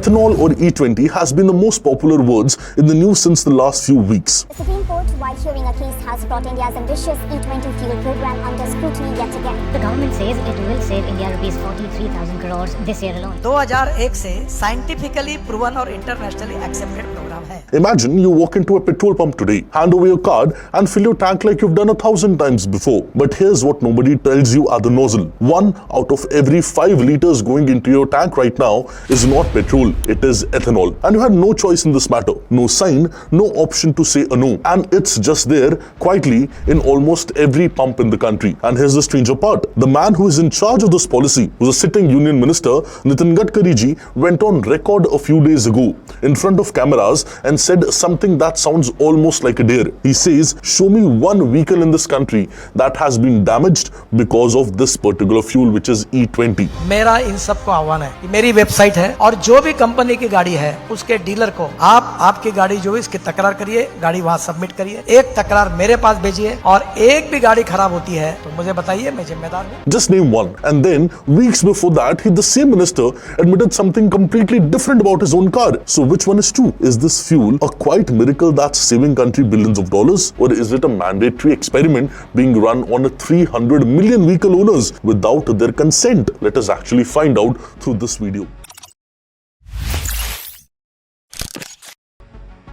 Ethanol or E20 has been the most popular words in the news since the last few weeks. The Supreme Court, while hearing a case, has brought India's ambitious E20 fuel program under scrutiny yet again. The government says it will save India rupees 43,000 crores this year alone. 2001 से scientifically proven और internationally accepted program है. Imagine you walk into a petrol pump today, hand over your card and fill your tank like you've done 1,000 times before. But here's what nobody tells you at the nozzle. 1 out of every 5 liters going into your tank right now is not petrol, it is ethanol. And you had no choice in this matter. No sign, no option to say a no. And it's just there quietly in almost every pump in the country. And here's the stranger part. The man who is in charge of this policy, who's a sitting union minister, Nitin Gadkari ji, went on record a few days ago in front of cameras and said something that sounds almost like a dare. He says, show me one vehicle in this country that has been damaged because of this particular fuel, which is E20. मेरा इन सबको आह्वान है कि मेरी website है और जो भी कंपनी की गाड़ी है उसके डीलर को आपकी गाड़ी जो है इसकी तकरार करिए, गाड़ी वहां सबमिट करिए, एक तकरार मेरे पास भेजिए और एक भी गाड़ी खराब होती है तो मुझे बताइए, मैं जिम्मेदार हूं. Just name one. And then weeks before that, the same minister admitted something completely different about his own car. So which one is true? Is this fuel a quiet miracle that's saving country billions of dollars, or is it a mandatory experiment being run on 300 million vehicle owners without their consent? Let us actually find out through this video.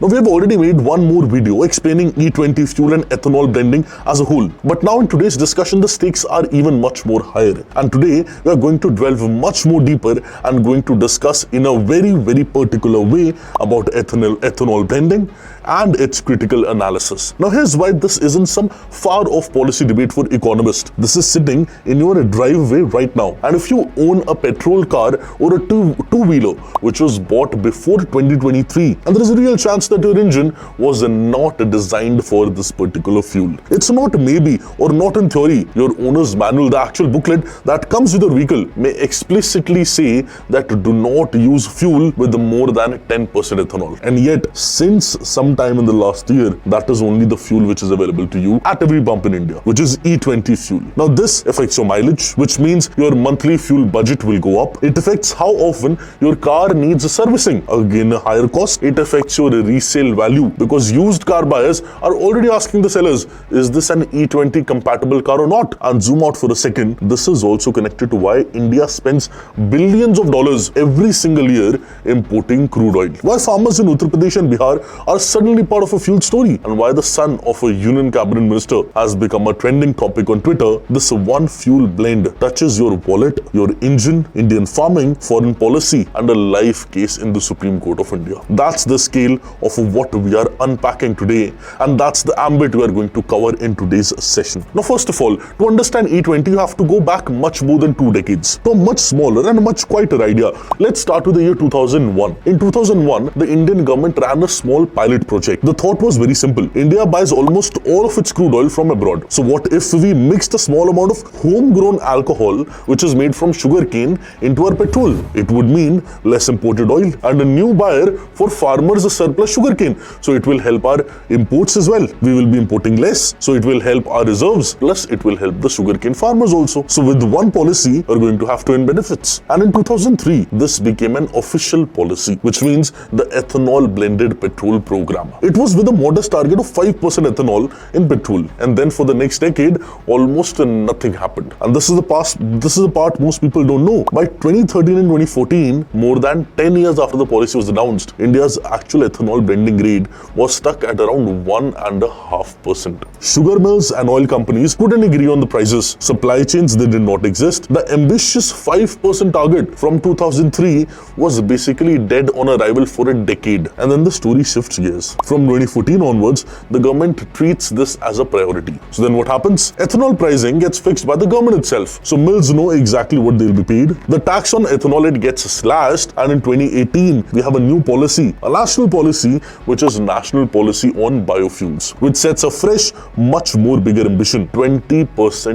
Now, we have already made one more video explaining E20 fuel and ethanol blending as a whole. But now in today's discussion, the stakes are even much more higher. And today, we are going to delve much more deeper and going to discuss in a very, very particular way about ethanol blending and its critical analysis. Now, here's why this isn't some far-off policy debate for economists. This is sitting in your driveway right now. And if you own a petrol car or a two-wheeler which was bought before 2023, and there is a real chance that your engine was not designed for this particular fuel. It's not maybe or not in theory. Your owner's manual, the actual booklet that comes with your vehicle, may explicitly say that do not use fuel with more than 10% ethanol. And yet, since some time in the last year, that is only the fuel which is available to you at every pump in India, which is E20 fuel. Now, this affects your mileage, which means your monthly fuel budget will go up. It affects how often your car needs servicing, again a higher cost. It affects your resale value because used car buyers are already asking the sellers, is this an E20 compatible car or not? And zoom out for a second, this is also connected to why India spends billions of dollars every single year importing crude oil. Why farmers in Uttar Pradesh and Bihar are suddenly part of a fuel story, and why the son of a union cabinet minister has become a trending topic on Twitter. This one fuel blend touches your wallet, your engine, Indian farming, foreign policy, and a life case in the Supreme Court of India. That's the scale of what we are unpacking today, and that's the ambit we are going to cover in today's session. Now, first of all, to understand E20, you have to go back much more than 2 decades to a much smaller and much quieter idea. Let's start with the year 2001. In 2001, the Indian government ran a small pilot project. The thought was very simple. India buys almost all of its crude oil from abroad. So what if we mixed a small amount of homegrown alcohol, which is made from sugarcane, into our petrol? It would mean less imported oil and a new buyer for farmers' surplus sugarcane. So it will help our imports as well. We will be importing less. So it will help our reserves. Plus it will help the sugarcane farmers also. So with one policy, we're going to have twin benefits. And in 2003, this became an official policy, which means the ethanol-blended petrol program. It was with a modest target of 5% ethanol in petrol. And then for the next decade, almost nothing happened. And this is the part most people don't know. By 2013 and 2014, more than 10 years after the policy was announced, India's actual ethanol blending rate was stuck at around 1.5%. Sugar mills and oil companies couldn't agree on the prices. Supply chains, they did not exist. The ambitious 5% target from 2003 was basically dead on arrival for a decade. And then the story shifts gears. From 2014 onwards, the government treats this as a priority. So then what happens? Ethanol pricing gets fixed by the government itself. So mills know exactly what they'll be paid. The tax on ethanol, it gets slashed. And in 2018, we have a new policy, a national policy NPC, which is National Policy on Biofuels, which sets a fresh, much more bigger ambition, 20%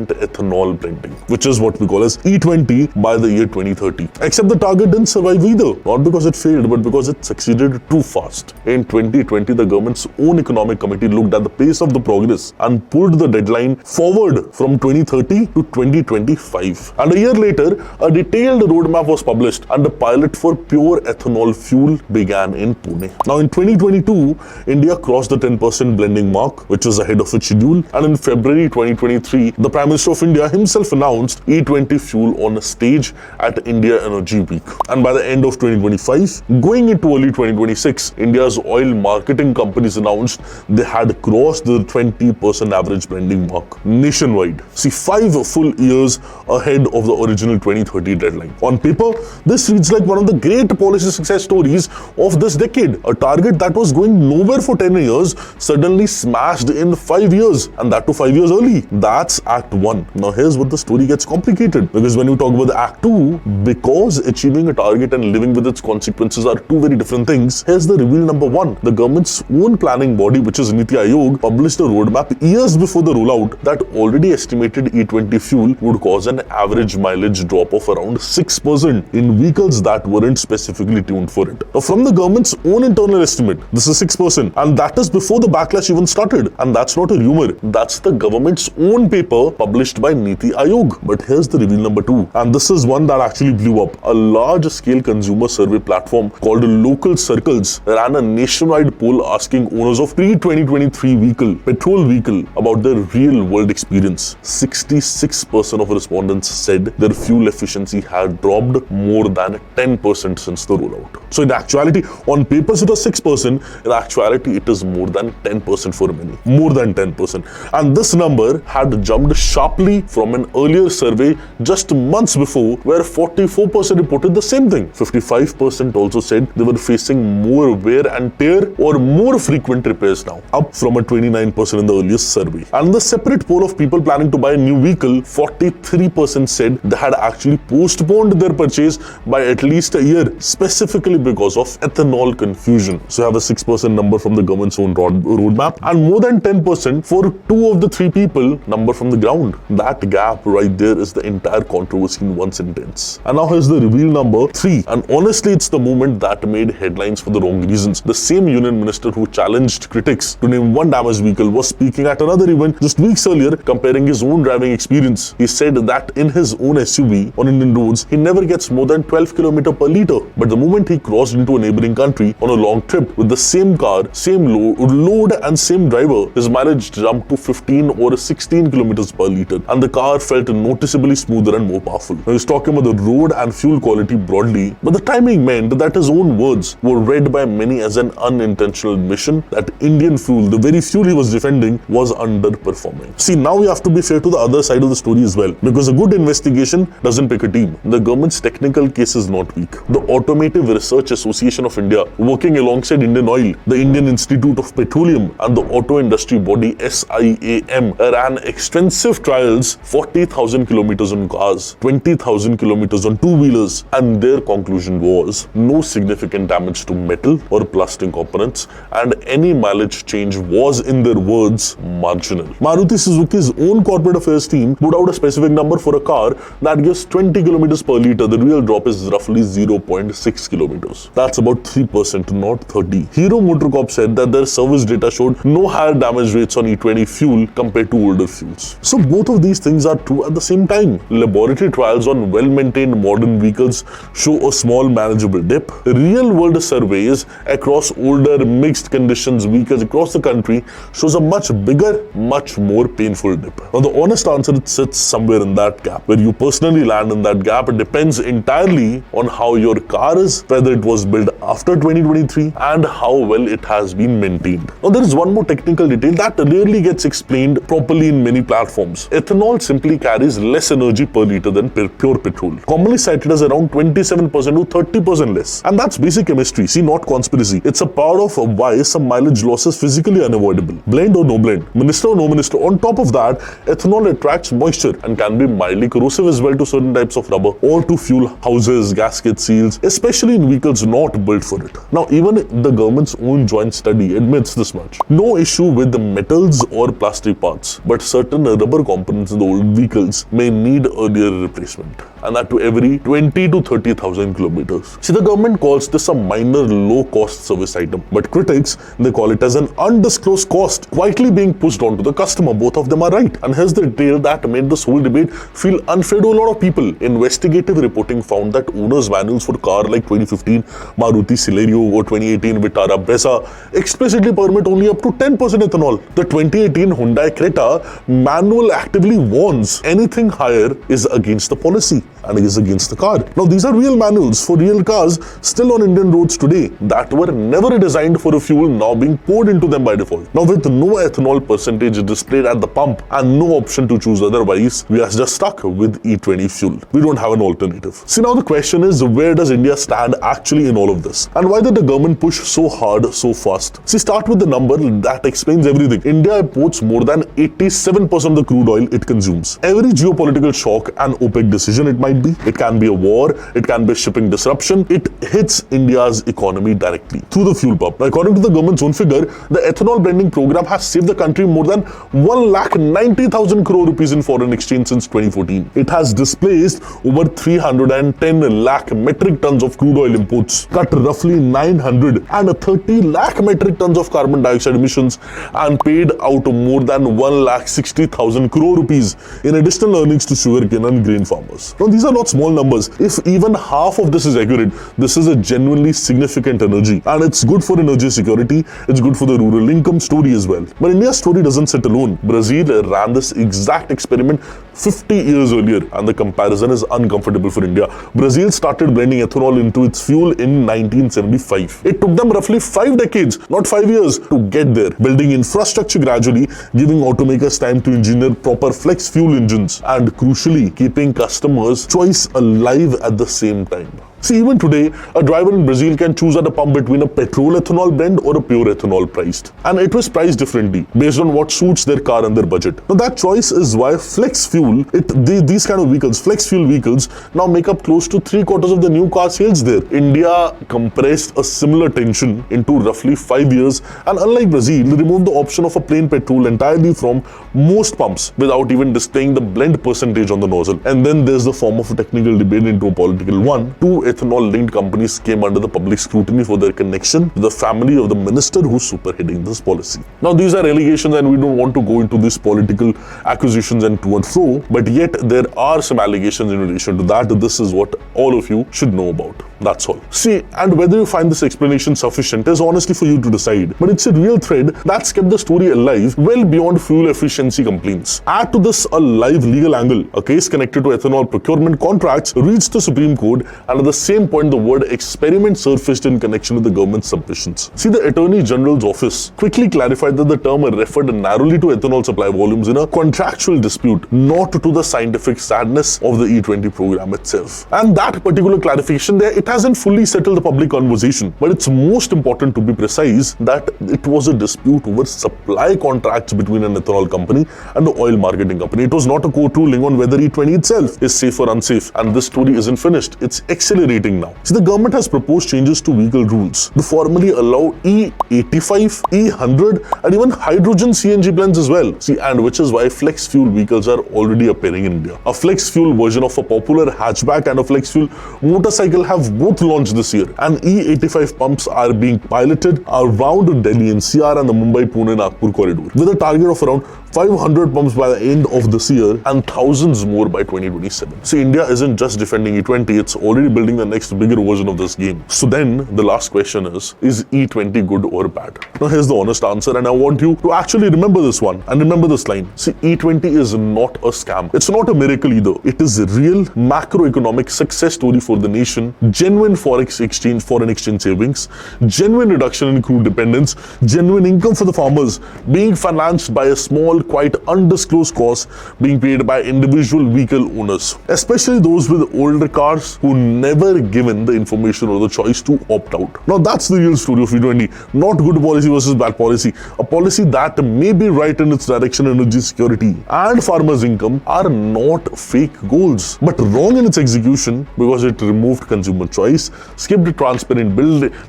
ethanol blending, which is what we call as E20 by the year 2030. Except the target didn't survive either, not because it failed, but because it succeeded too fast. In 2020, the government's own economic committee looked at the pace of the progress and pulled the deadline forward from 2030 to 2025. And a year later, a detailed roadmap was published and the pilot for pure ethanol fuel began in Pune. Now in 2022, India crossed the 10% blending mark, which was ahead of its schedule. And in February 2023, the Prime Minister of India himself announced E20 fuel on a stage at India Energy Week. And by the end of 2025, going into early 2026, India's oil marketing companies announced they had crossed the 20% average blending mark nationwide. See, 5 full years ahead of the original 2030 deadline. On paper, this reads like one of the great policy success stories of this decade. A target that was going nowhere for 10 years suddenly smashed in 5 years, and that too 5 years early. That's Act 1. Now here's what the story gets complicated, because when you talk about the Act 2, because achieving a target and living with its consequences are two very different things, here's the reveal number 1. The government's own planning body, which is NITI Aayog, published a roadmap years before the rollout that already estimated E20 fuel would cause an average mileage drop of around 6% in vehicles that weren't specifically tuned for it. Now, from the government's own internal estimate, this is 6%, and that is before the backlash even started. And that's not a rumor, that's the government's own paper published by NITI Aayog. But here's the reveal number 2, and this is one that actually blew up. A large-scale consumer survey platform called Local Circles ran a nationwide poll asking owners of pre-2023 petrol vehicle about their real-world experience. 66% of respondents said their fuel efficiency had dropped more than 10% since the rollout. So in actuality, on papers it was 6%, in actuality it is more than 10% for many. More than 10%. And this number had jumped sharply from an earlier survey just months before, where 44% reported the same thing. 55% also said they were facing more wear and tear or more frequent repairs now, up from a 29% in the earliest survey. And in the separate poll of people planning to buy a new vehicle, 43% said they had actually postponed their purchase by at least a year, specifically because of ethanol confusion. So you have a 6% number from the government's own roadmap, and more than 10% for 2 of the 3 people number from the ground. That gap right there is the entire controversy in one sentence. And now here's the reveal number 3, and honestly it's the moment that made headlines for the wrong reasons. The same union minister who challenged critics to name one damaged vehicle was speaking at another event just weeks earlier, comparing his own driving experience. He said that in his own SUV on Indian roads, he never gets more than 12 km per litre. But the moment he crossed into a neighboring country on a long trip with the same car, same load and same driver, his mileage jumped to 15 or 16 km per litre, and the car felt noticeably smoother and more powerful. Now he's talking about the road and fuel quality broadly, but the timing meant that his own words were read by many as an unintentional admission that Indian fuel, the very fuel he was defending, was underperforming. See, now we have to be fair to the other side of the story as well, because a good investigation doesn't pick a team. The government's technical case is not weak. The Automotive Research Association of India, working alongside Indian Oil, the Indian Institute of Petroleum, and the auto industry body SIAM, ran extensive trials, 40,000 kilometers on cars, 20,000 kilometers on two-wheelers, and their conclusion was no significant damage to metal or plastic components, and any mileage change was, in their words, marginal. Maruti Suzuki's own corporate affairs team put out a specific number for a car that gives 20 kilometers per litre. The real drop is roughly 0.6 kilometers. That's about 3%, not 30. Hero MotoCorp said that their service data showed no higher damage rates on E20 fuel compared to older fuels. So both of these things are true at the same time. Laboratory trials on well-maintained modern vehicles show a small manageable dip. Real-world surveys across older mixed conditions vehicles across the country shows a much bigger, much more painful dip. Now the honest answer, it sits somewhere in that gap. Where you personally land in that gap, it depends entirely on how your car is, whether it was built after 2023, and how well it has been maintained. Now there is one more technical detail that rarely gets explained properly in many platforms. Ethanol simply carries less energy per litre than pure petrol, commonly cited as around 27% to 30% less. And that's basic chemistry, see, not conspiracy. It's a part of why some mileage loss is physically unavoidable. Blend or no blend, minister or no minister, on top of that, ethanol attracts moisture and can be mildly corrosive as well to certain types of rubber or to fuel houses, gasket seals, especially in vehicles not built for it. Now even the government's own joint study admits this much. No issue with the metals or plastic parts, but certain rubber components in the old vehicles may need earlier replacement, and that to every 20 to 30,000 kilometers. See, the government calls this a minor low-cost service item, but critics, they call it as an undisclosed cost, quietly being pushed onto the customer. Both of them are right. And here's the detail that made this whole debate feel unfair to a lot of people. Investigative reporting found that owners' manuals for cars like 2015 Maruti Celerio or 2018 Vitara Brezza explicitly permit only up to 10% ethanol. The 2018 Hyundai Creta manual actively warns anything higher is against the policy and is against the car. Now, these are real manuals for real cars still on Indian roads today that were never designed for a fuel now being poured into them by default. Now, with no ethanol percentage displayed at the pump and no option to choose otherwise, we are just stuck with E20 fuel. We don't have an alternative. See, now the question is, where does India stand actually in all of this? And why did the government push so hard, so fast? See, start with the number that explains everything. India imports more than 87% of the crude oil it consumes. Every geopolitical shock and OPEC decision it might be, it can be a war, it can be a shipping disruption, it hits India's economy directly through the fuel pump. Now, according to the government's own figure, the ethanol blending program has saved the country more than 1,90,000 crore rupees in foreign exchange since 2014. It has displaced over 310 lakh metric tons of crude oil imports, cut roughly 930 lakh metric tons of carbon dioxide emissions, and paid out more than 1,60,000 crore rupees in additional earnings to sugarcane and grain farmers. Now, these are not small numbers. If even half of this is accurate, this is a genuinely significant energy, and it's good for energy security, it's good for the rural income story as well. But India's story doesn't sit alone. Brazil ran this exact experiment 50 years earlier, and the comparison is uncomfortable for India. Brazil started blending ethanol into its fuel in 1975. It took them roughly 5 decades, not 5 years, to get there, building infrastructure gradually, giving automakers time to engineer proper flex fuel engines, and crucially, keeping customers' choice alive at the same time. See, even today, a driver in Brazil can choose at a pump between a petrol ethanol blend or a pure ethanol priced. And it was priced differently based on what suits their car and their budget. Now, that choice is why flex fuel, these kind of vehicles, flex fuel vehicles, now make up close to 3/4 of the new car sales there. India compressed a similar tension into roughly 5 years, and unlike Brazil, removed the option of a plain petrol entirely from most pumps without even displaying the blend percentage on the nozzle. And then there's the form of a technical debate into a political one. Two ethanol-linked companies came under the public scrutiny for their connection to the family of the minister who's superheading this policy. Now, these are allegations, and we don't want to go into these political accusations and to and fro, but yet there are some allegations in relation to that. This is what all of you should know about. That's all. See, and whether you find this explanation sufficient is honestly for you to decide. But it's a real thread that's kept the story alive well beyond fuel efficiency complaints. Add to this a live legal angle. A case connected to ethanol procurement contracts reached the Supreme Court, and at the same point the word experiment surfaced in connection with the government's submissions. See, the Attorney General's office quickly clarified that the term referred narrowly to ethanol supply volumes in a contractual dispute, not to the scientific sadness of the E20 program itself. And that particular clarification there, it hasn't fully settled the public conversation, but it's most important to be precise that it was a dispute over supply contracts between an ethanol company and the oil marketing company. It was not a court ruling on whether E20 itself is safe or unsafe, and this story isn't finished. It's accelerating now. See, the government has proposed changes to vehicle rules to formally allow E85, E100 and even hydrogen CNG blends as well. See, and which is why flex fuel vehicles are already appearing in India. A flex fuel version of a popular hatchback and a flex fuel motorcycle have both launched this year, and E85 pumps are being piloted around Delhi NCR and the Mumbai-Pune-Nagpur corridor, with a target of around 500 pumps by the end of this year and thousands more by 2027. See, India isn't just defending E20, it's already building the next bigger version of this game. So then, the last question is E20 good or bad? Now, here's the honest answer, and I want you to actually remember this one and remember this line. See, E20 is not a scam. It's not a miracle either. It is a real macroeconomic success story for the nation, genuine foreign exchange savings, genuine reduction in crude dependence, genuine income for the farmers, being financed by a small, quite undisclosed cost being paid by individual vehicle owners, especially those with older cars who never given the information or the choice to opt out. Now, that's the real story of E20. Not good policy versus bad policy. A policy that may be right in its direction, energy security and farmers' income are not fake goals, but wrong in its execution because it removed consumer choice, skipped transparent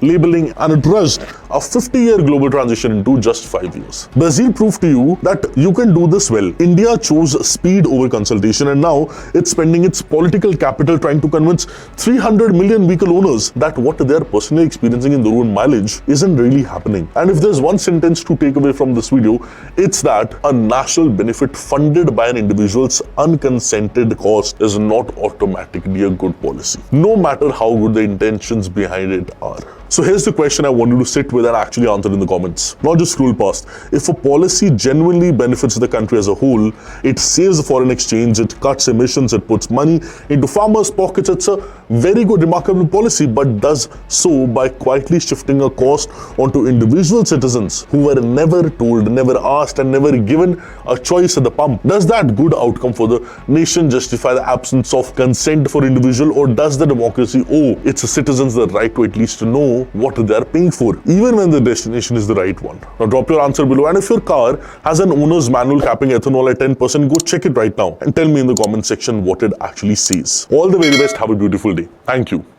labeling, and rushed a 50-year global transition into just 5 years. Brazil proved to you that you can do this well. India chose speed over consultation, and now it's spending its political capital trying to convince 300 million vehicle owners that what they are personally experiencing in their own mileage isn't really happening. And if there's one sentence to take away from this video, it's that a national benefit funded by an individual's unconsented cost is not automatically a good policy, no matter how good the intentions behind it are. So here's the question I want you to sit with and actually answer in the comments. Not just scroll past. If a policy genuinely benefits the country as a whole, it saves the foreign exchange, it cuts emissions, it puts money into farmers' pockets, it's a very good, remarkable policy, but does so by quietly shifting a cost onto individual citizens who were never told, never asked, and never given a choice at the pump. Does that good outcome for the nation justify the absence of consent for individual, or does the democracy owe its citizens the right to at least know what they are paying for, even when the destination is the right one? Now drop your answer below, and if your car has an owner's manual capping ethanol at 10%, go check it right now and tell me in the comment section what it actually says. All the very best. Have a beautiful day. Thank you.